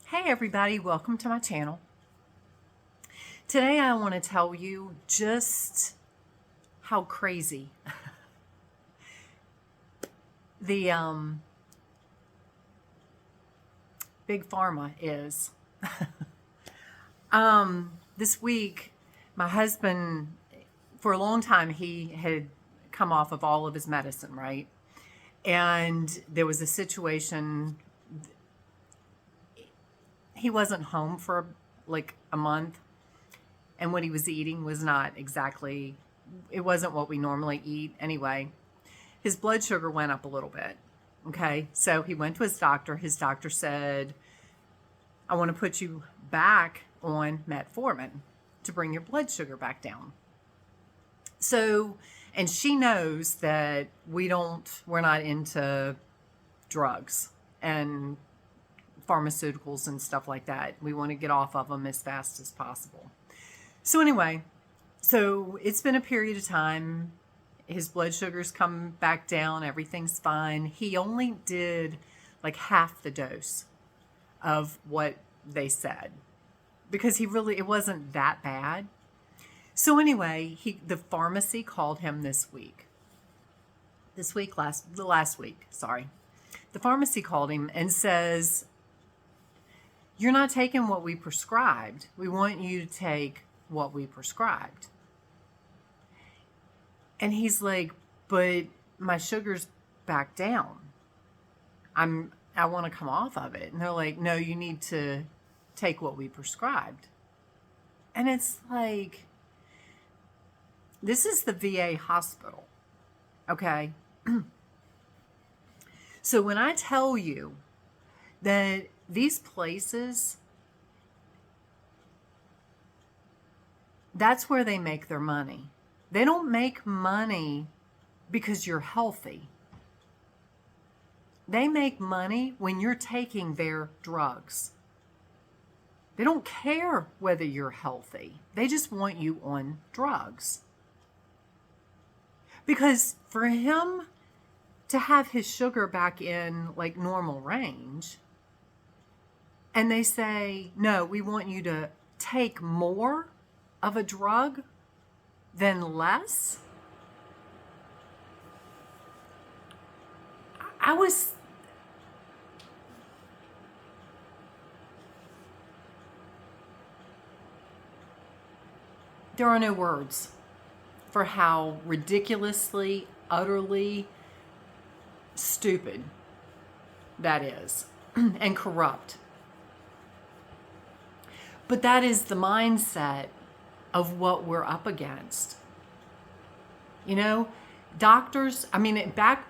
Hey everybody, welcome to my channel. Today I want to tell you just how crazy the big pharma is. This week, my husband, for a long time, he had come off of all of his medicine, right? And there was a situation, he wasn't home for like a month, and what he was eating was not exactly, it wasn't what we normally eat anyway. His blood sugar went up a little bit. Okay, so he went to his doctor. His doctor said, I want to put you back on metformin to bring your blood sugar back down. So, and she knows that we're not into drugs and pharmaceuticals and stuff like that. We want to get off of them as fast as possible. So anyway, so it's been a period of time. His blood sugar's come back down. Everything's fine. He only did like half the dose of what they said because it wasn't that bad. So anyway, the pharmacy called him last week, sorry. The pharmacy called him and says, you're not taking what we prescribed. We want you to take what we prescribed. And he's like, but my sugar's back down. I want to come off of it. And they're like, no, you need to take what we prescribed. And it's like, this is the VA hospital. Okay. So when I tell you that these places, that's where they make their money. They don't make money because you're healthy. They make money when you're taking their drugs. They don't care whether you're healthy. They just want you on drugs. Because for him to have his sugar back in like normal range, and they say, no, we want you to take more of a drug than less. There are no words for how ridiculously, utterly stupid that is and corrupt. But that is the mindset of what we're up against. You know, doctors, back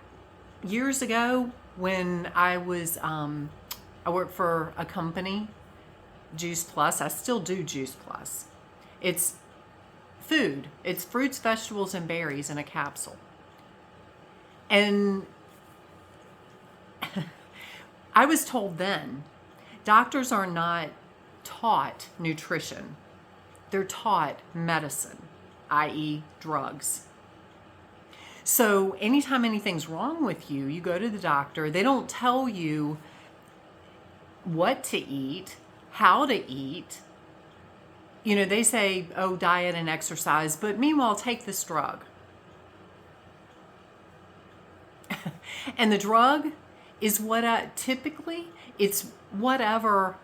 years ago when I worked for a company, Juice Plus. I still do Juice Plus. It's food. It's fruits, vegetables, and berries in a capsule. And I was told then, doctors are not taught nutrition. They're taught medicine, i.e. drugs. So anytime anything's wrong with you, you go to the doctor. They don't tell you what to eat, how to eat. You know, they say, oh, diet and exercise, but meanwhile, take this drug. And the drug is typically, it's whatever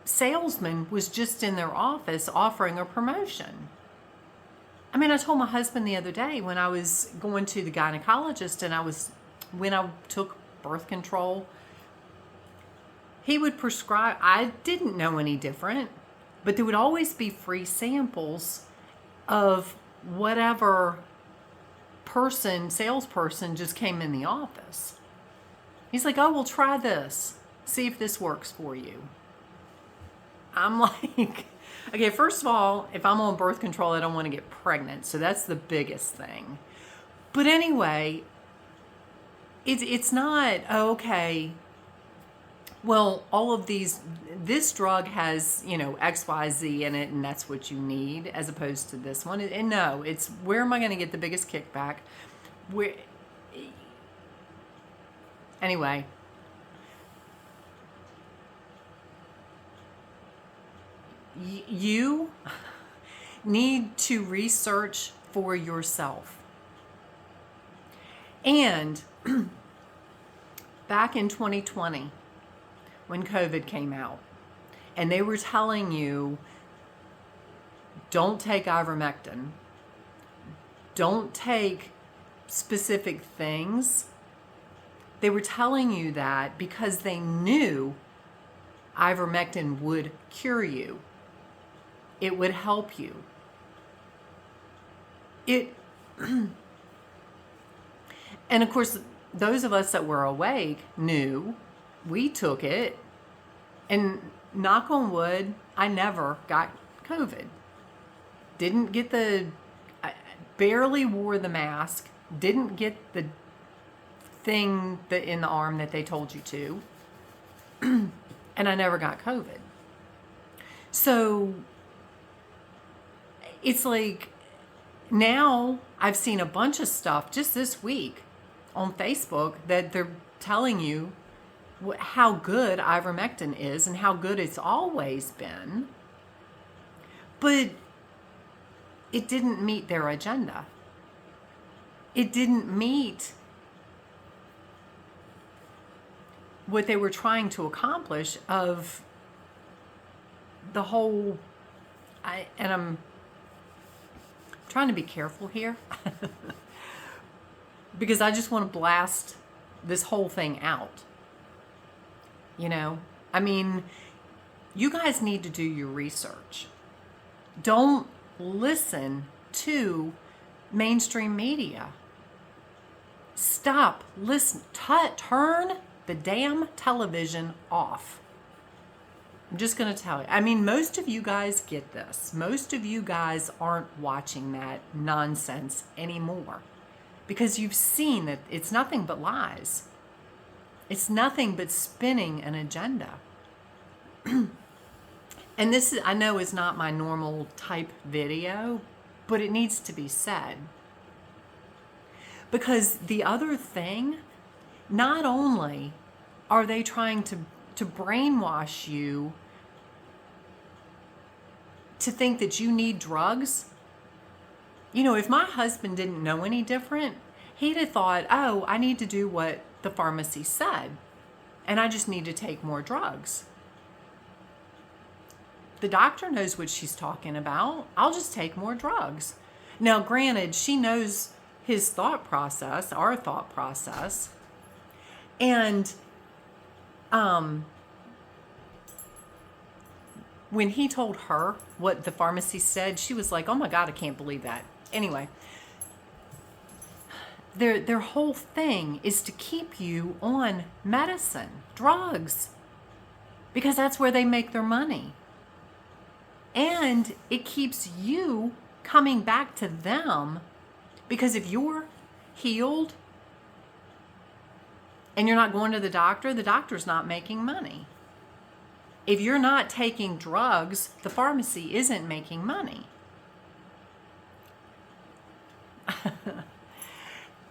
salesman was just in their office offering a promotion. I told my husband the other day when I was going to the gynecologist and when I took birth control, he would prescribe, I didn't know any different, but there would always be free samples of whatever salesperson just came in the office. He's like, oh, well, try this. See if this works for you. I'm like, okay, first of all, if I'm on birth control, I don't want to get pregnant. So that's the biggest thing. But anyway, it's not, okay, well, this drug has, X, Y, Z in it, and that's what you need, as opposed to this one. And no, it's where am I going to get the biggest kickback? Anyway, You need to research for yourself. And back in 2020, when COVID came out, and they were telling you, don't take ivermectin, don't take specific things. They were telling you that because they knew ivermectin would cure you. It would help you. And of course, those of us that were awake knew. We took it, and knock on wood, I never got COVID. Didn't get I barely wore the mask, didn't get the thing that in the arm that they told you to, and I never got COVID. So it's like, now I've seen a bunch of stuff just this week on Facebook that they're telling you how good ivermectin is and how good it's always been, but it didn't meet their agenda. It didn't meet what they were trying to accomplish of the whole, and I'm trying to be careful here because I just want to blast this whole thing out. You know, I mean, you guys need to do your research. Don't listen to mainstream media. Stop, listen, turn the damn television off. I'm just going to tell you. I mean, most of you guys get this. Most of you guys aren't watching that nonsense anymore because you've seen that it's nothing but lies. It's nothing but spinning an agenda. And this, I know, is not my normal type video, but it needs to be said. Because the other thing, not only are they trying to brainwash you to think that you need drugs. You know, if my husband didn't know any different, he'd have thought, oh, I need to do what the pharmacy said, and I just need to take more drugs. The doctor knows what she's talking about. I'll just take more drugs. Now, granted, she knows his thought process, our thought process, and when he told her what the pharmacy said, she was like, oh my God, I can't believe that. Anyway, their whole thing is to keep you on medicine, drugs, because that's where they make their money. And it keeps you coming back to them, because if you're healed and you're not going to the doctor's not making money. If you're not taking drugs, the pharmacy isn't making money.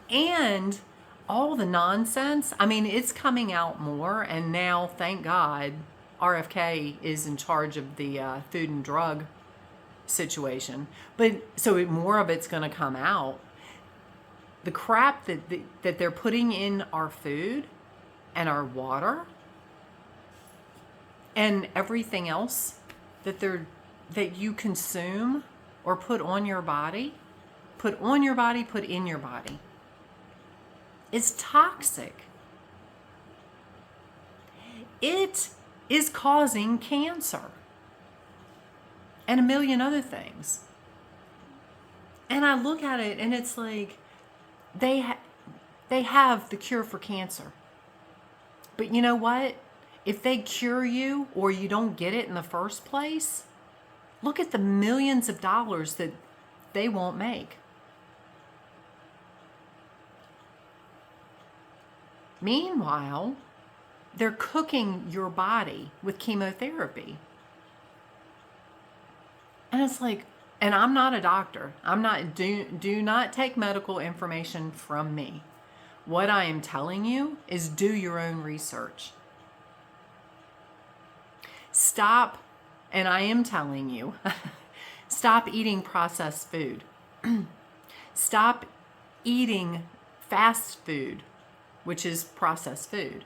And all the nonsense, I mean, it's coming out more, and now, thank God, RFK is in charge of the food and drug situation. But so more of it's going to come out. The crap that they're putting in our food and our water and everything else that you consume or put on your body, put in your body, is toxic. It is causing cancer and a million other things. And I look at it and it's like, they have the cure for cancer. But you know what? If they cure you or you don't get it in the first place, look at the millions of dollars that they won't make. Meanwhile, they're cooking your body with chemotherapy. And it's like, and I'm not a doctor. Do not take medical information from me. What I am telling you is do your own research. Stop And I am telling you, stop eating processed food. Stop eating fast food, which is processed food.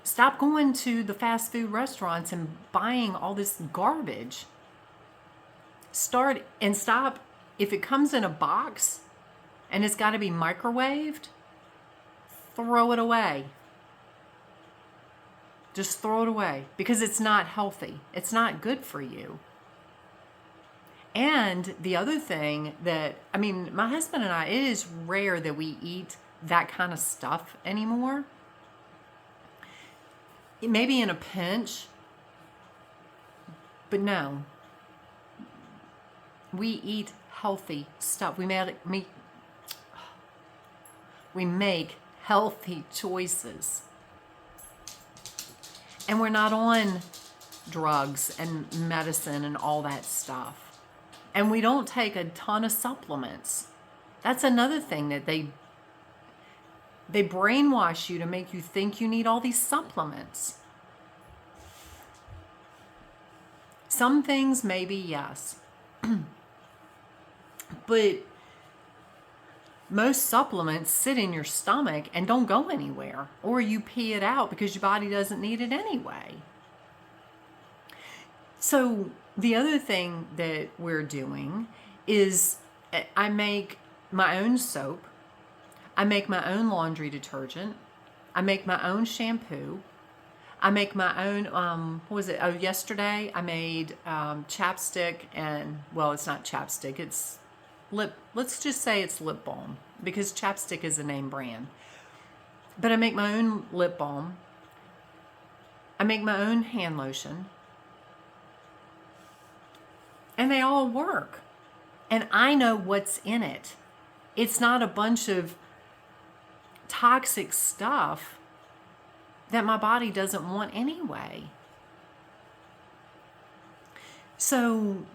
Stop going to the fast food restaurants and buying all this garbage. Stop, if it comes in a box and it's got to be microwaved, throw it away. Just throw it away because it's not healthy. It's not good for you. And the other thing that, my husband and I, it is rare that we eat that kind of stuff anymore. Maybe in a pinch, but no. We eat healthy stuff. We make healthy choices. And we're not on drugs and medicine and all that stuff. And we don't take a ton of supplements. That's another thing that they brainwash you to make you think you need all these supplements. Some things maybe yes. But most supplements sit in your stomach and don't go anywhere, or you pee it out because your body doesn't need it anyway. So the other thing that we're doing is I make my own soap. I make my own laundry detergent. I make my own shampoo. I make my own, yesterday I made chapstick and, well, it's not chapstick, it's let's just say it's lip balm because chapstick is a name brand. But I make my own lip balm. I make my own hand lotion. And they all work. And I know what's in it. It's not a bunch of toxic stuff that my body doesn't want anyway. So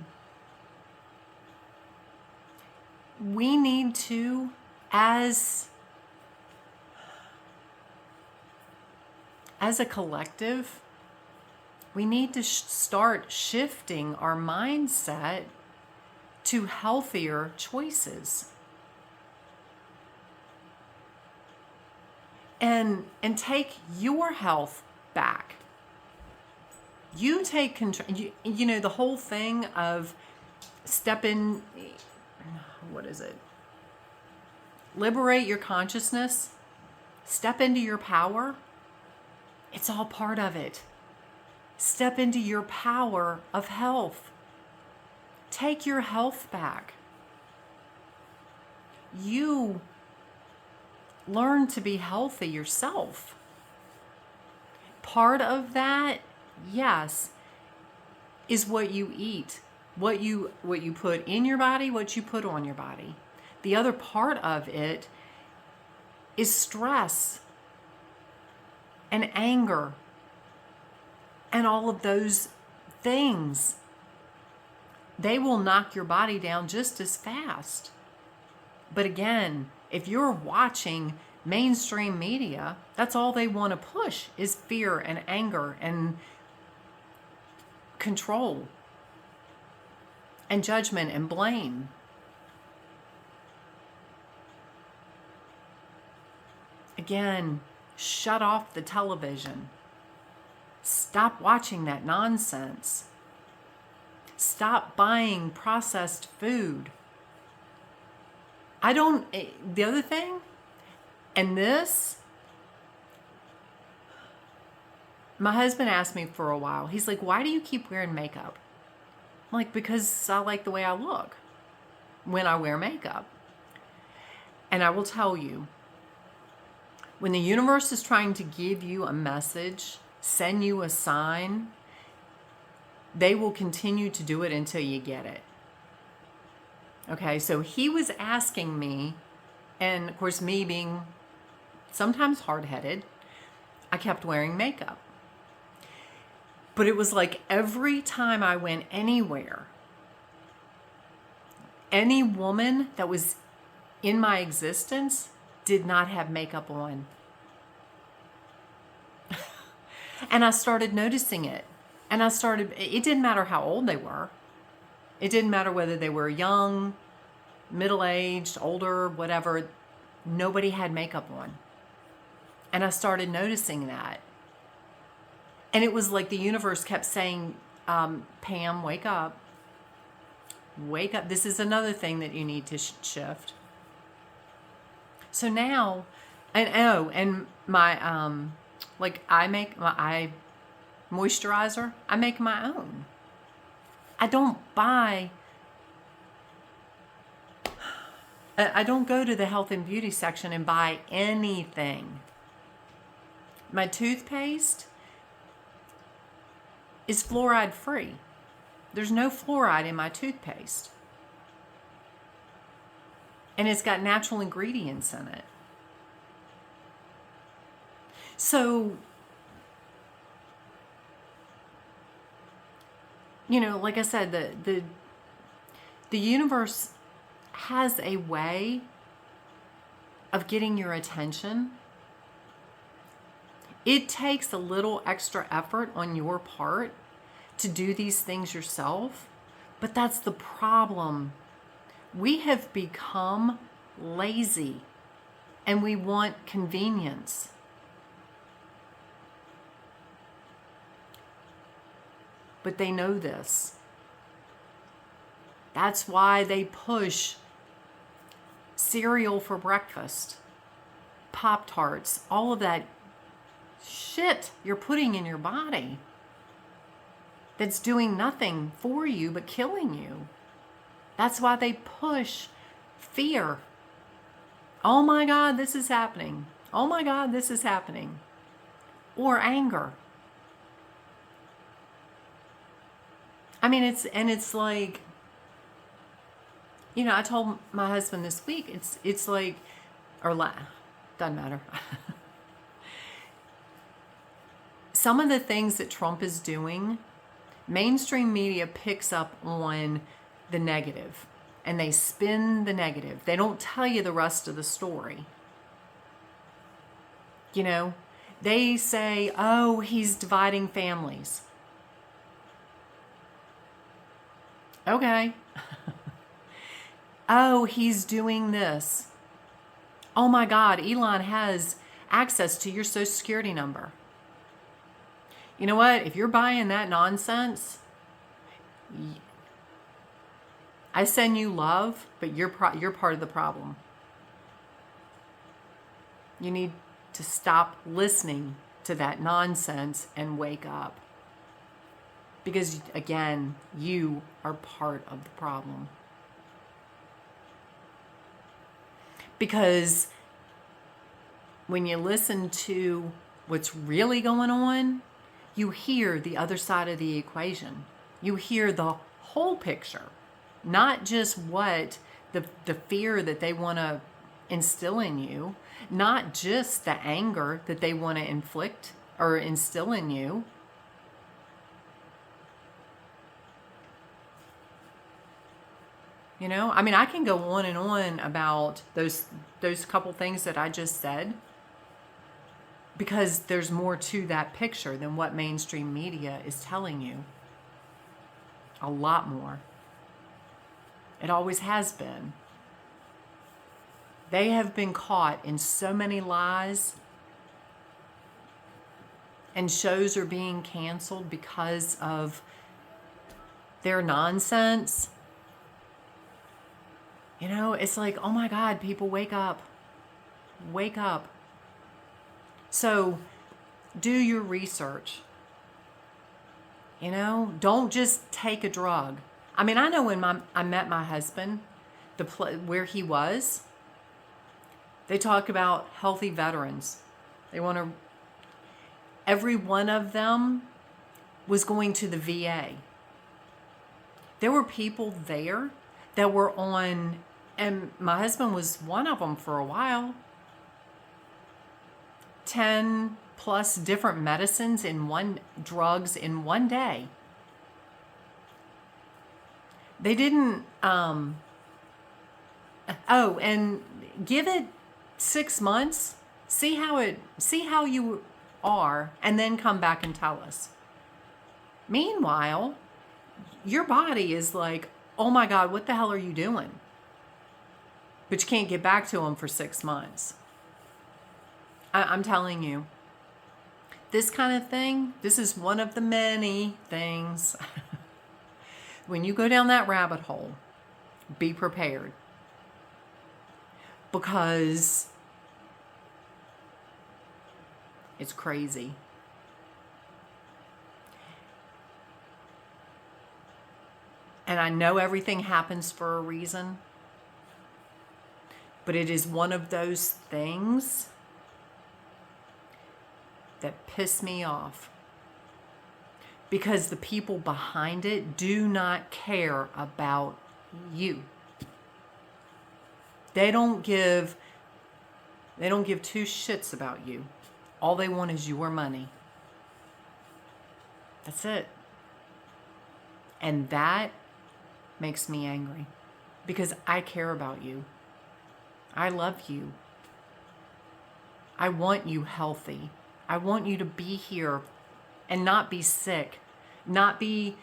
we need to, as a collective, we need to start shifting our mindset to healthier choices. And take your health back. You take control. You know, the whole thing of liberate your consciousness, step into your power. It's all part of it. Step into your power of health. Take your health back. You learn to be healthy yourself. Part of that, yes, is what you eat, what you put in your body, what you put on your body. The other part of it is stress and anger and all of those things. They will knock your body down just as fast. But again, if you're watching mainstream media, that's all they want to push is fear and anger and control and judgment and blame. Again, shut off the television. Stop watching that nonsense. Stop buying processed food. The other thing, and this, my husband asked me for a while, he's like, why do you keep wearing makeup? I'm like, because I like the way I look when I wear makeup. And I will tell you, when the universe is trying to give you a message, send you a sign, they will continue to do it until you get it. Okay, so he was asking me, and of course me being sometimes hard-headed, I kept wearing makeup. But it was like every time I went anywhere, any woman that was in my existence did not have makeup on. And I started noticing it. And it didn't matter how old they were. It didn't matter whether they were young, middle-aged, older, whatever. Nobody had makeup on. And I started noticing that. And it was like the universe kept saying, Pam, wake up. Wake up. This is another thing that you need to shift. So now, and my, like I make my eye moisturizer, I make my own. I don't go to the health and beauty section and buy anything. My toothpaste is fluoride free. There's no fluoride in my toothpaste. And it's got natural ingredients in it. So, you know, like I said, the universe has a way of getting your attention. It takes a little extra effort on your part to do these things yourself, but that's the problem. We have become lazy and we want convenience. But they know this. That's why they push cereal for breakfast, Pop-Tarts, all of that shit you're putting in your body that's doing nothing for you but killing you. That's why they push fear. Oh my God, this is happening. Oh my God, this is happening. Or anger. I mean, it's like, you know, I told my husband this week, it's like, doesn't matter. Some of the things that Trump is doing, mainstream media picks up on the negative and they spin the negative. They don't tell you the rest of the story. You know, they say, oh, he's dividing families. Okay. Oh, he's doing this. Oh my God, Elon has access to your Social Security number. You know what? If you're buying that nonsense, I send you love, but you're part of the problem. You need to stop listening to that nonsense and wake up. Because, again, you are part of the problem. Because when you listen to what's really going on, you hear the other side of the equation. You hear the whole picture, not just what the fear that they want to instill in you, not just the anger that they want to inflict or instill in you. You know, I mean, I can go on and on about those couple things that I just said, because there's more to that picture than what mainstream media is telling you. A lot more. It always has been. They have been caught in so many lies, and shows are being canceled because of their nonsense. You know, it's like, oh my God, people, wake up. Wake up. So, do your research. You know, don't just take a drug. I mean, I know when I met my husband, where he was, they talk about healthy veterans. They want to, every one of them was going to the VA. There were people there that were on, and my husband was one of them for a while, 10 plus different medicines drugs in one day. They didn't, and give it 6 months, see how you are, and then come back and tell us. Meanwhile, your body is like, oh my God, what the hell are you doing? But you can't get back to them for 6 months. I'm telling you, this kind of thing, this is one of the many things. When you go down that rabbit hole, be prepared. Because it's crazy. And I know everything happens for a reason, but it is one of those things that piss me off, because the people behind it do not care about you. They don't give two shits about you. All they want is your money. That's it. And that makes me angry, because I care about you. I love you. I want you healthy. I want you to be here and not be sick, not be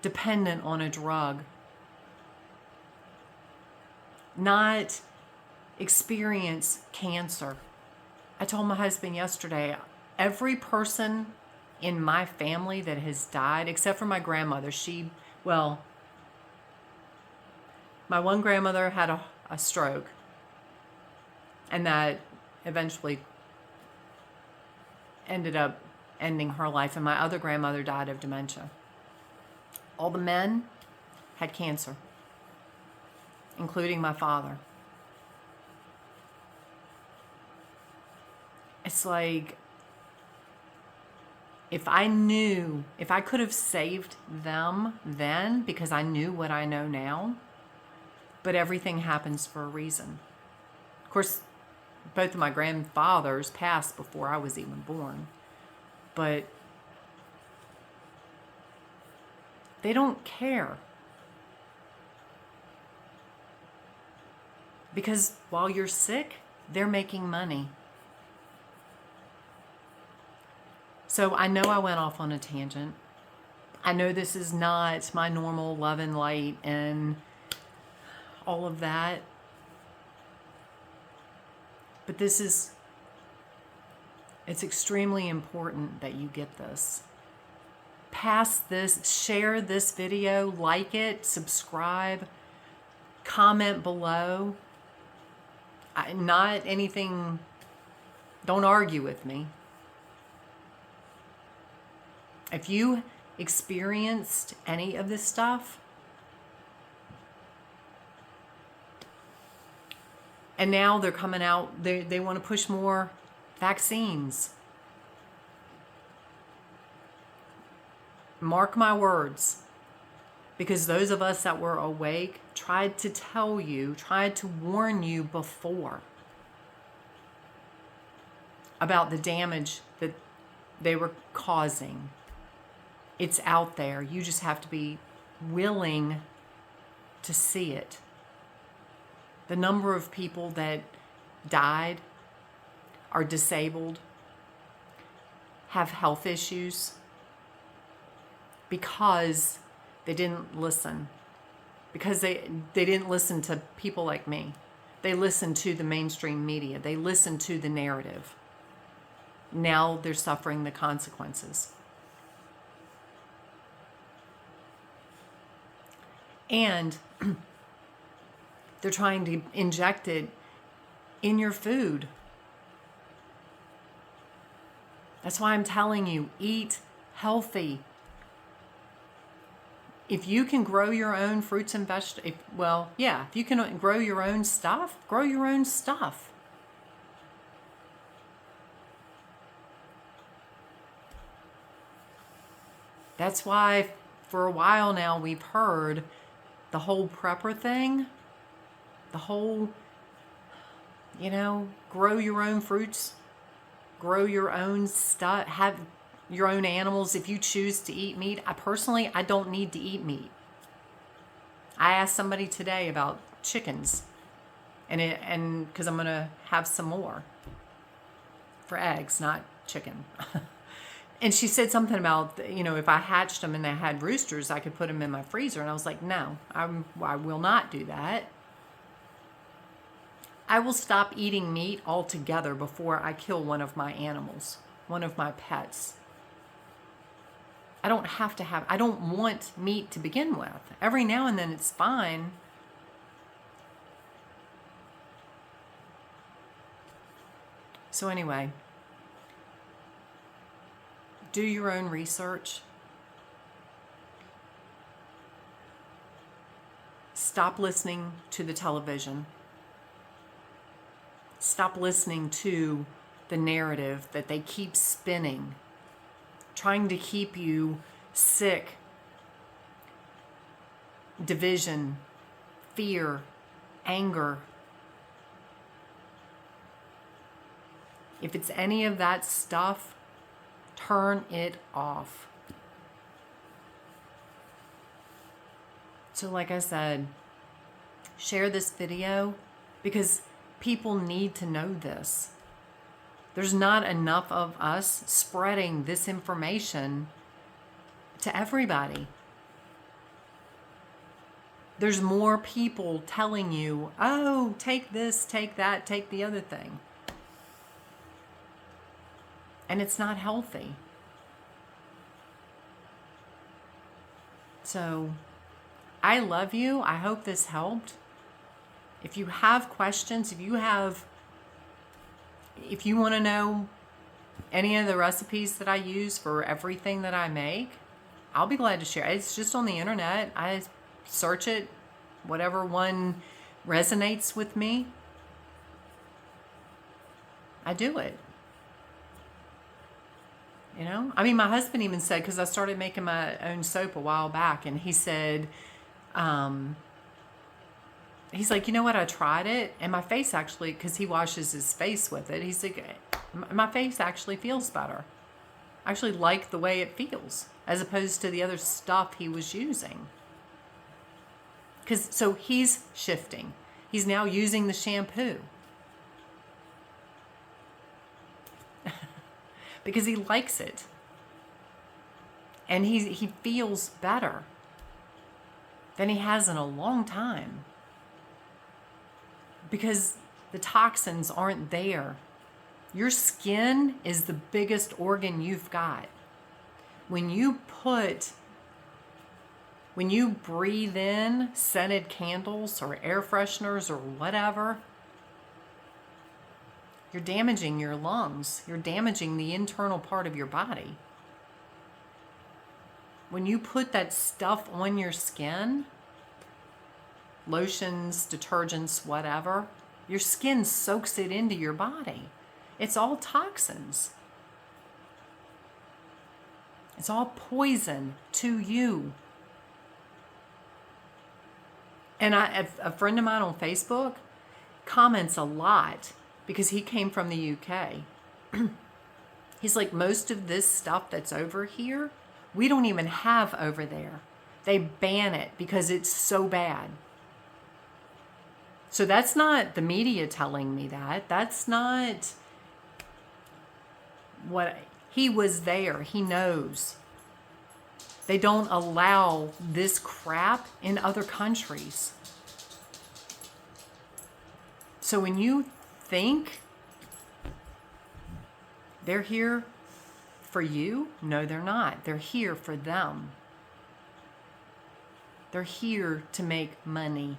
dependent on a drug, not experience cancer. I told my husband yesterday, every person in my family that has died, except for my grandmother, my one grandmother had a stroke, and that eventually ended up ending her life, and my other grandmother died of dementia. All the men had cancer, including my father. It's like, if I could have saved them then, because I knew what I know now, but everything happens for a reason. Of course, both of my grandfathers passed before I was even born, but they don't care. Because while you're sick, they're making money. So I know I went off on a tangent. I know this is not my normal love and light and all of that. But it's extremely important that you get this. Pass this, share this video, like it, subscribe, comment below. Not anything, don't argue with me. If you experienced any of this stuff, and now they're coming out, they want to push more vaccines. Mark my words, because those of us that were awake tried to warn you before about the damage that they were causing. It's out there. You just have to be willing to see it. The number of people that died, are disabled, have health issues, because they didn't listen. Because they didn't listen to people like me. They listened to the mainstream media. They listened to the narrative. Now they're suffering the consequences. And they're trying to inject it in your food. That's why I'm telling you, eat healthy. If you can grow your own fruits and vegetables, if you can grow your own stuff, grow your own stuff. That's why for a while now we've heard the whole prepper thing, the whole, grow your own fruits, grow your own stuff, have your own animals if you choose to eat meat. I don't need to eat meat. I asked somebody today about chickens, and because I'm going to have some more for eggs, not chicken. And she said something about, if I hatched them and they had roosters, I could put them in my freezer. And I was like, no, I will not do that. I will stop eating meat altogether before I kill one of my animals, one of my pets. I don't want meat to begin with. Every now and then it's fine. So anyway, do your own research. Stop listening to the television. Stop listening to the narrative that they keep spinning, trying to keep you sick, division, fear, anger. If it's any of that stuff, turn it off. So like I said, share this video because people need to know this. There's not enough of us spreading this information to everybody. There's more people telling you, oh, take this, take that, take the other thing. And it's not healthy. So I love you. I hope this helped. If you have questions, if you want to know any of the recipes that I use for everything that I make, I'll be glad to share. It's just on the internet. I search it, whatever one resonates with me, I do it. My husband even said, because I started making my own soap a while back, and he said, he's like, you know what, I tried it, and my face actually, because he washes his face with it, he's like, my face actually feels better. I actually like the way it feels, as opposed to the other stuff he was using. So he's shifting. He's now using the shampoo. Because he likes it. And he feels better than he has in a long time. Because the toxins aren't there. Your skin is the biggest organ you've got. When you breathe in scented candles or air fresheners or whatever, you're damaging your lungs. You're damaging the internal part of your body. When you put that stuff on your skin, lotions, detergents, whatever, your skin soaks it into your body. It's all toxins. It's all poison to you. And a friend of mine on Facebook comments a lot because he came from the UK. He's like, most of this stuff that's over here, we don't even have over there. They ban it because it's so bad. So that's not the media telling me that. That's not what he was there. He knows. They don't allow this crap in other countries. So when you think they're here for you, no, they're not. They're here for them. They're here to make money.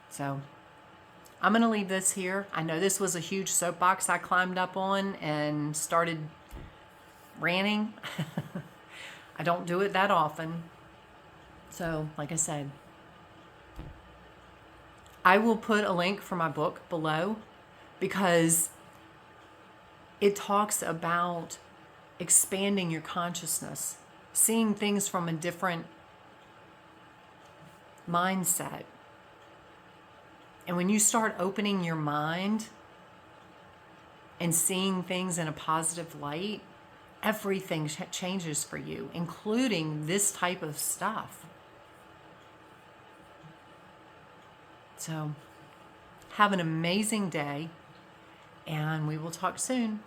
So I'm going to leave this here. I know this was a huge soapbox I climbed up on and started ranting. I don't do it that often. So, like I said, I will put a link for my book below because it talks about expanding your consciousness, seeing things from a different mindset. And when you start opening your mind and seeing things in a positive light, everything changes for you, including this type of stuff. So, have an amazing day, and we will talk soon.